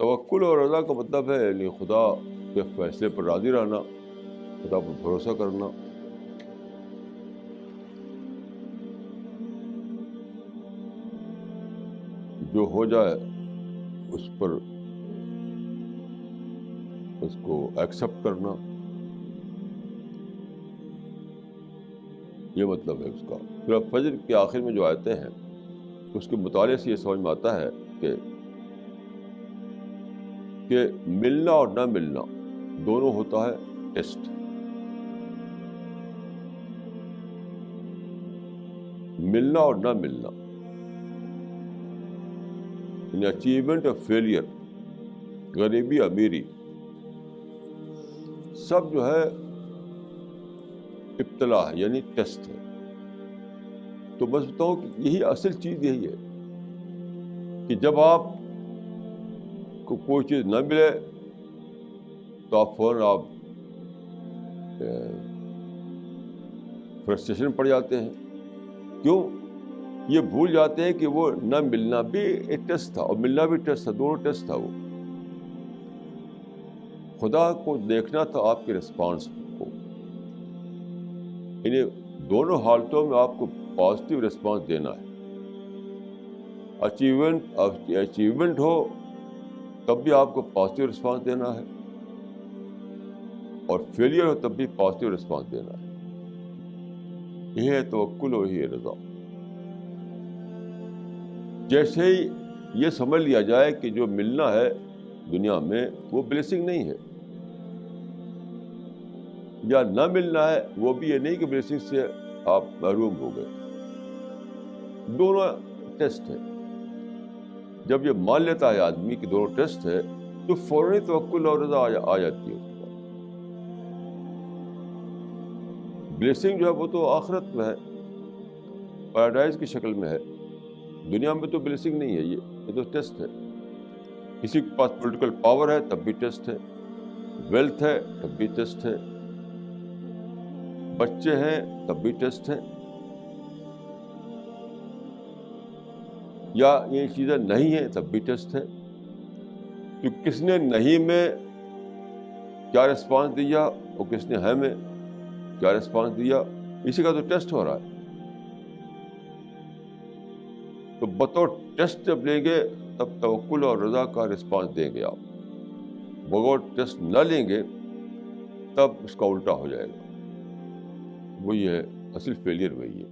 توکل اور رضا کا مطلب ہے یعنی خدا کے فیصلے پر راضی رہنا، خدا پر بھروسہ کرنا. جو ہو جائے اس پر اس کو ایکسیپٹ کرنا، یہ مطلب ہے اس کا. پھر اب فجر کے آخر میں جو آیتیں ہیں اس کے مطالعے سے یہ سمجھ میں آتا ہے کہ ملنا اور نہ ملنا دونوں ہوتا ہے ٹیسٹ. ملنا اور نہ ملنا یعنی اچیومنٹ آف فیلئر، غریبی امیری، سب جو ہے ابتلا ہے یعنی ٹیسٹ ہے. تو بس بتاؤں کہ یہی اصل چیز یہی ہے کہ جب آپ کو کوئی چیز نہ ملے تو آپ فوراً فرسٹریشن پڑ جاتے ہیں. کیوں؟ یہ بھول جاتے ہیں کہ وہ نہ ملنا بھی ایک ٹیسٹ تھا اور ملنا بھی ٹیسٹ تھا، دونوں ٹیسٹ تھا. وہ خدا کو دیکھنا تھا آپ کے رسپانس کو، یعنی دونوں حالتوں میں آپ کو پازیٹیو رسپانس دینا ہے. اچیومنٹ ہو تب بھی آپ کو پازیٹیو رسپانس دینا ہے، اور فیلئر ہو تب بھی پازیٹیو رسپانس دینا ہے. یہ ہے توکل اور یہ ہے رضا. جیسے ہی یہ سمجھ لیا جائے کہ جو ملنا ہے دنیا میں وہ بلیسنگ نہیں ہے، یا نہ ملنا ہے وہ بھی یہ نہیں کہ بلیسنگ سے آپ محروم ہو گئے، دونوں ٹیسٹ ہے. جب یہ مان لیتا ہے آدمی کہ دونوں ٹیسٹ ہے تو فوراً توکل اور رضا آ جاتی ہے. اس کے بعد بلیسنگ جو ہے وہ تو آخرت میں ہے، پیراڈائز کی شکل میں ہے. دنیا میں تو بلیسنگ نہیں ہے، یہ تو ٹیسٹ ہے. کسی کے پاس پولیٹیکل پاور ہے تب بھی ٹیسٹ ہے، ویلتھ ہے تب بھی ٹیسٹ ہے، بچے ہیں تب بھی ٹیسٹ ہے، یا یہ چیزیں نہیں ہیں تب بھی ٹیسٹ ہے. تو کس نے نہیں میں کیا رسپانس دیا اور کس نے ہے میں کیا رسپانس دیا، اسی کا تو ٹیسٹ ہو رہا ہے. تو بطور ٹیسٹ جب لیں گے تب توکل اور رضا کا رسپانس دیں گے آپ. بغیر ٹیسٹ نہ لیں گے تب اس کا الٹا ہو جائے گا. وہی ہے اصل فیلئر، وہی ہے.